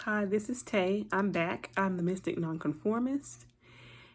Hi, this is Tay. I'm back. I'm the Mystic Nonconformist,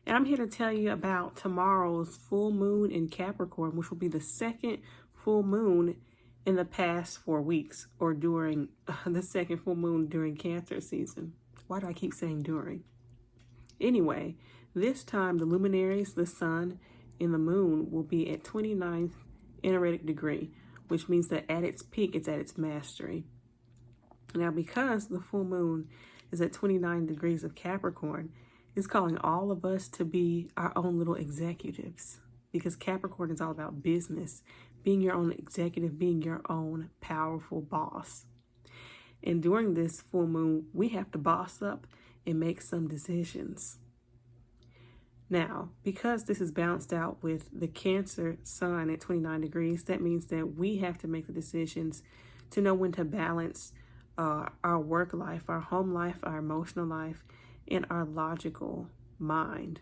and I'm here to tell you about tomorrow's full moon in Capricorn, which will be the second full moon in the past 4 weeks, or during the second full moon during Cancer season. Why do I keep saying during? Anyway, this time the luminaries, the sun and the moon, will be at 29th energetic degree, which means that at its peak, it's at its mastery. Now, because the full moon is at 29 degrees of Capricorn, it's calling all of us to be our own little executives, because Capricorn is all about business, being your own executive, being your own powerful boss. And during this full moon, we have to boss up and make some decisions. Now, because this is balanced out with the Cancer sun at 29 degrees, that means that we have to make the decisions to know when to balance our work life, our home life, our emotional life, and our logical mind,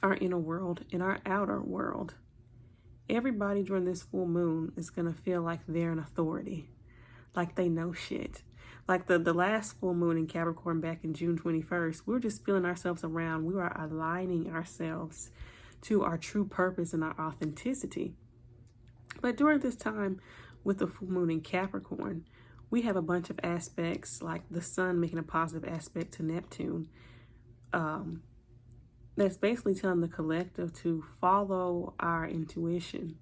our inner world and our outer world. Everybody during this full moon is going to feel like they're an authority, like they know shit. Like the last full moon in Capricorn back in June 21st, we were just feeling ourselves around. We were aligning ourselves to our true purpose and our authenticity. But during this time with the full moon in Capricorn, we have a bunch of aspects, like the sun making a positive aspect to Neptune. That's basically telling the collective to follow our intuition.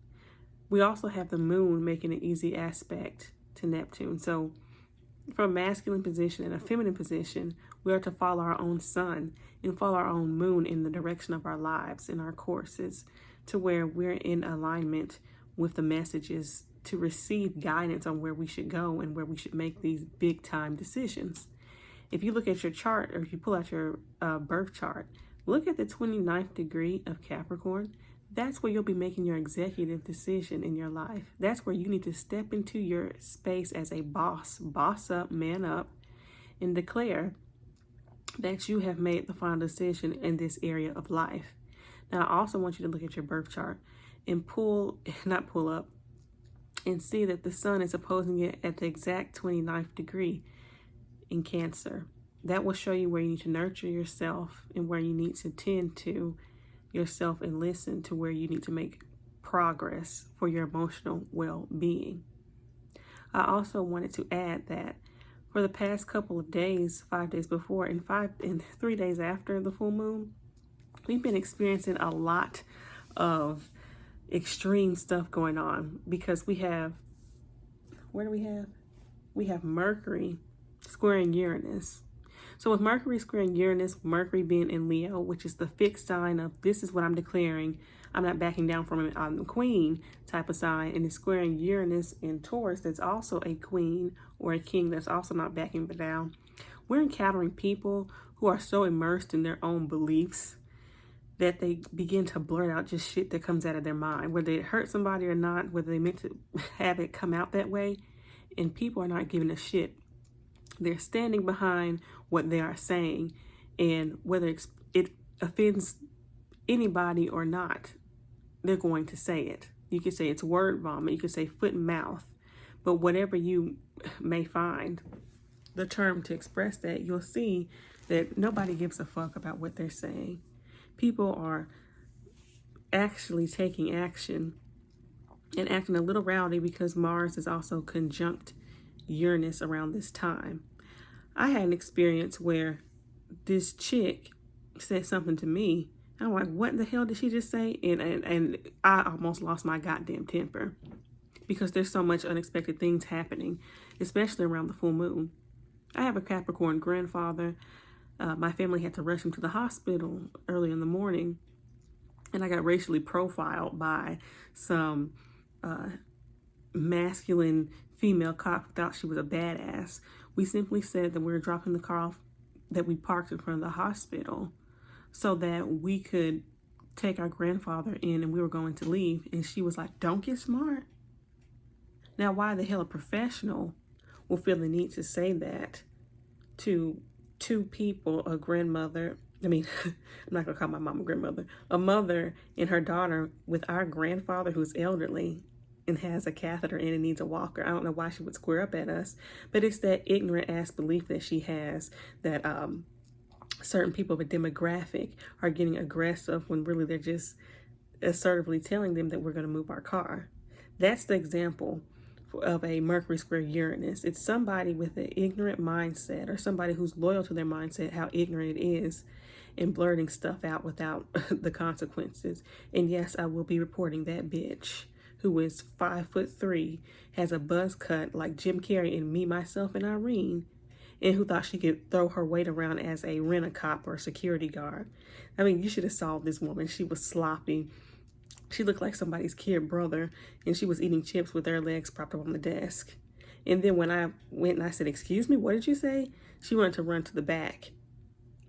We also have the moon making an easy aspect to Neptune. So from a masculine position and a feminine position, we are to follow our own sun and follow our own moon in the direction of our lives and our courses, to where we're in alignment with the messages to receive guidance on where we should go and where we should make these big time decisions. If you look at your chart, or if you pull out your birth chart, look at the 29th degree of Capricorn. That's where you'll be making your executive decision in your life. That's where you need to step into your space as a boss up, man up, and declare that you have made the final decision in this area of life. Now, I also want you to look at your birth chart and not pull up, and see that the sun is opposing it at the exact 29th degree in Cancer. That will show you where you need to nurture yourself and where you need to tend to yourself and listen to where you need to make progress for your emotional well-being. I also wanted to add that for the past couple of days, 5 days before and 3 days after the full moon, we've been experiencing a lot of extreme stuff going on, because we have, we have Mercury squaring Uranus. So with Mercury squaring Uranus, Mercury being in Leo, which is the fixed sign of this is what I'm declaring, I'm not backing down from it, I'm the queen type of sign, and it's squaring Uranus in Taurus, that's also a queen or a king that's also not backing down. We're encountering people who are so immersed in their own beliefs that they begin to blurt out just shit that comes out of their mind, whether it hurt somebody or not, whether they meant to have it come out that way, and people are not giving a shit. They're standing behind what they are saying, and whether it offends anybody or not, they're going to say it. You could say it's word vomit, you could say foot and mouth, but whatever you may find the term to express that, you'll see that nobody gives a fuck about what they're saying. People are actually taking action and acting a little rowdy because Mars is also conjunct Uranus around this time. I had an experience where this chick said something to me. I'm like, what the hell did she just say? And I almost lost my goddamn temper, because there's so much unexpected things happening, especially around the full moon. I have a Capricorn grandfather. My family had to rush him to the hospital early in the morning, and I got racially profiled by some masculine female cop who thought she was a badass. We simply said that we were dropping the car off that we parked in front of the hospital so that we could take our grandfather in, and we were going to leave. And she was like, don't get smart. Now, why the hell a professional will feel the need to say that to two people, a grandmother, I'm not gonna call my mom a grandmother, a mother and her daughter, with our grandfather who's elderly, and has a catheter in and needs a walker. I don't know why she would square up at us, but it's that ignorant ass belief that she has that certain people of a demographic are getting aggressive when really they're just assertively telling them that we're going to move our car. That's the example of a Mercury square Uranus. It's somebody with an ignorant mindset, or somebody who's loyal to their mindset, how ignorant it is, and blurting stuff out without the consequences. And yes, I will be reporting that bitch who is 5'3", has a buzz cut like Jim Carrey and Me, Myself, and Irene, and who thought she could throw her weight around as a rent-a-cop or a security guard. I mean, you should have saw this woman. She was sloppy. She looked like somebody's kid brother, and she was eating chips with her legs propped up on the desk. And then when I went and I said, "Excuse me, what did you say?" She wanted to run to the back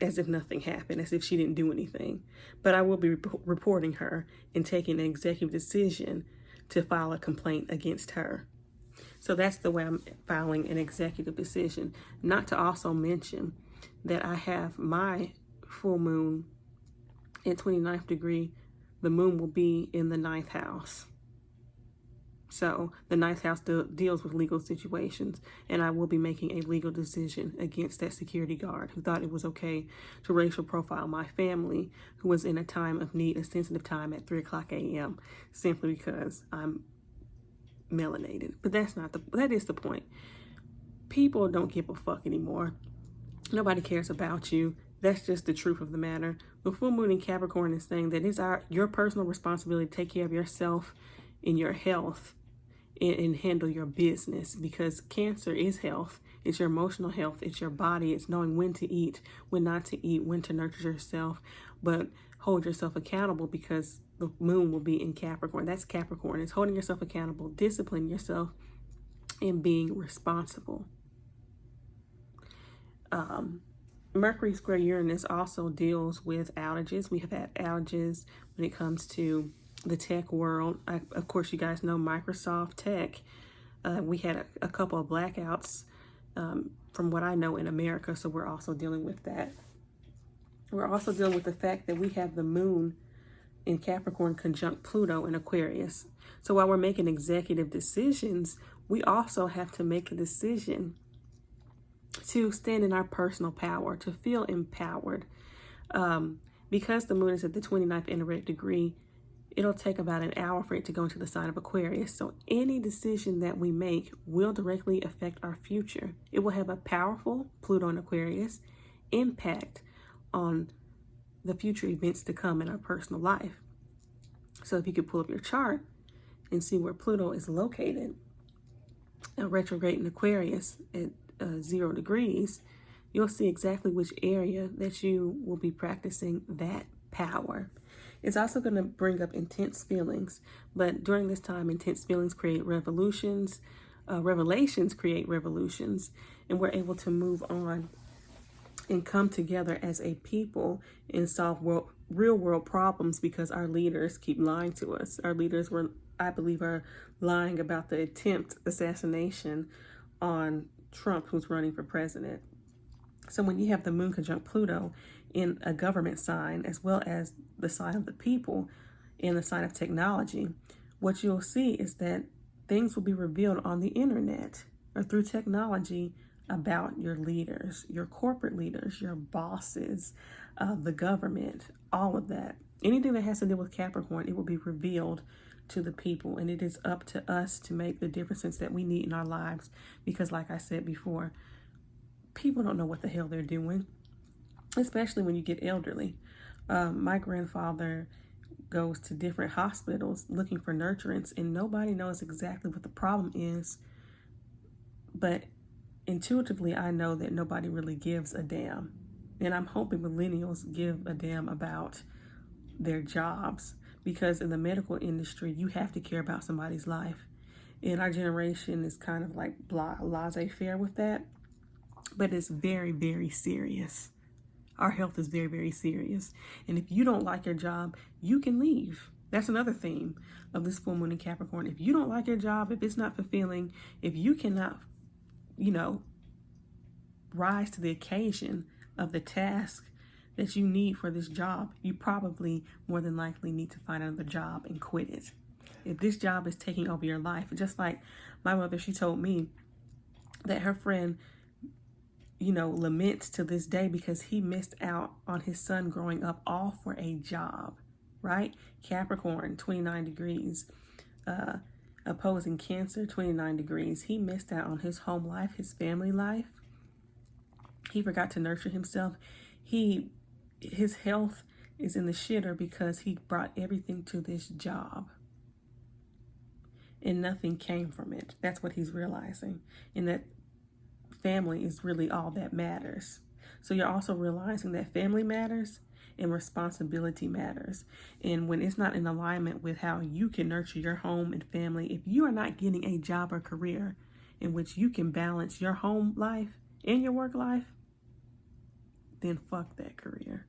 as if nothing happened, as if she didn't do anything. But I will be reporting her and taking an executive decision to file a complaint against her. So that's the way I'm filing an executive decision. Not to also mention that I have my full moon in 29th degree. The moon will be in the 9th house. So the 9th house deals with legal situations, and I will be making a legal decision against that security guard who thought it was okay to racial profile my family, who was in a time of need, a sensitive time at 3:00 a.m. simply because I'm melanated. But that is the point. People don't give a fuck anymore. Nobody cares about you. That's just the truth of the matter. The full moon in Capricorn is saying that it's your personal responsibility to take care of yourself and your health and handle your business, because Cancer is health. It's your emotional health. It's your body. It's knowing when to eat, when not to eat, when to nurture yourself, but hold yourself accountable, because the moon will be in Capricorn. That's Capricorn. It's holding yourself accountable, disciplining yourself, and being responsible. Mercury square Uranus also deals with outages. We have had outages when it comes to the tech world. Of course, you guys know Microsoft Tech. We had a couple of blackouts from what I know in America, so we're also dealing with that. We're also dealing with the fact that we have the moon in Capricorn conjunct Pluto in Aquarius. So while we're making executive decisions, we also have to make a decision to stand in our personal power, to feel empowered. Because the moon is at the 29th indirect degree, it'll take about an hour for it to go into the sign of Aquarius. So any decision that we make will directly affect our future. It will have a powerful Pluto in Aquarius impact on the future events to come in our personal life. So if you could pull up your chart and see where Pluto is located, retrograde in Aquarius at 0 degrees, you'll see exactly which area that you will be practicing that power. It's also going to bring up intense feelings, but during this time, intense feelings create revolutions, revelations create revolutions, and we're able to move on and come together as a people and solve real world problems, because our leaders keep lying to us. Our leaders I believe, are lying about the attempt assassination on Trump, who's running for president. So when you have the moon conjunct Pluto in a government sign, as well as the sign of the people in the sign of technology, what you'll see is that things will be revealed on the internet or through technology about your leaders, your corporate leaders, your bosses, the government, all of that. Anything that has to do with Capricorn, it will be revealed to the people, and it is up to us to make the differences that we need in our lives, because like I said before, people don't know what the hell they're doing, especially when you get elderly. My grandfather goes to different hospitals looking for nurturance, and nobody knows exactly what the problem is, but intuitively I know that nobody really gives a damn, and I'm hoping millennials give a damn about their jobs, because in the medical industry, you have to care about somebody's life. And our generation is kind of like laissez-faire with that. But it's very, very serious. Our health is very, very serious. And if you don't like your job, you can leave. That's another theme of this full moon in Capricorn. If you don't like your job, if it's not fulfilling, if you cannot, rise to the occasion of the task that you need for this job, you probably more than likely need to find another job and quit it. if this job is taking over your life. Just like my mother, she told me that her friend, you know, laments to this day because he missed out on his son growing up all for a job, right? Capricorn, 29 degrees, opposing Cancer, 29 degrees. He missed out on his home life, his family life. He forgot to nurture himself. His health is in the shitter because he brought everything to this job and nothing came from it. That's what he's realizing. And that family is really all that matters. So you're also realizing that family matters and responsibility matters. And when it's not in alignment with how you can nurture your home and family, if you are not getting a job or career in which you can balance your home life and your work life, then fuck that career.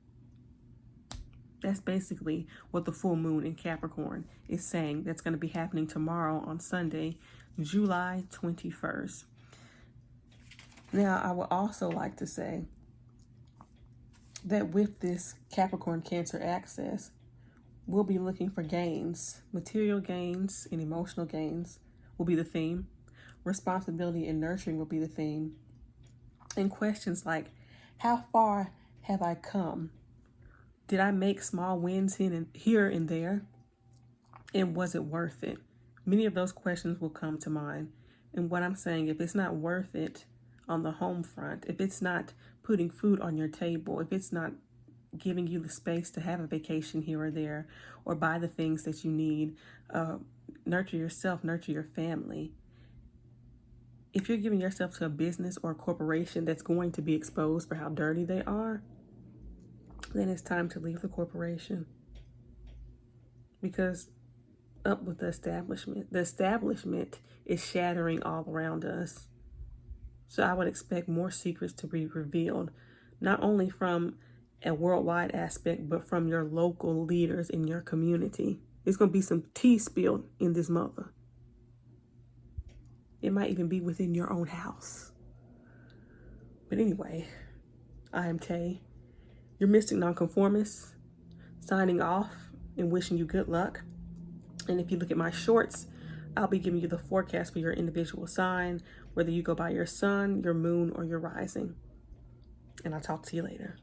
That's basically what the full moon in Capricorn is saying. That's going to be happening tomorrow on Sunday, July 21st. Now, I would also like to say that with this Capricorn Cancer axis, we'll be looking for gains. Material gains and emotional gains will be the theme. Responsibility and nurturing will be the theme. And questions like, how far have I come? Did I make small wins here and there? And was it worth it? Many of those questions will come to mind. And what I'm saying, if it's not worth it on the home front, if it's not putting food on your table, if it's not giving you the space to have a vacation here or there, or buy the things that you need, nurture yourself, nurture your family. If you're giving yourself to a business or a corporation that's going to be exposed for how dirty they are, then it's time to leave the corporation. Because up with the establishment. The establishment is shattering all around us. So I would expect more secrets to be revealed, not only from a worldwide aspect, but from your local leaders in your community. There's going to be some tea spilled in this mother. It might even be within your own house. But anyway, I am Tay, your Mystic Nonconformist, signing off and wishing you good luck. And if you look at my shorts, I'll be giving you the forecast for your individual sign, whether you go by your sun, your moon, or your rising. And I'll talk to you later.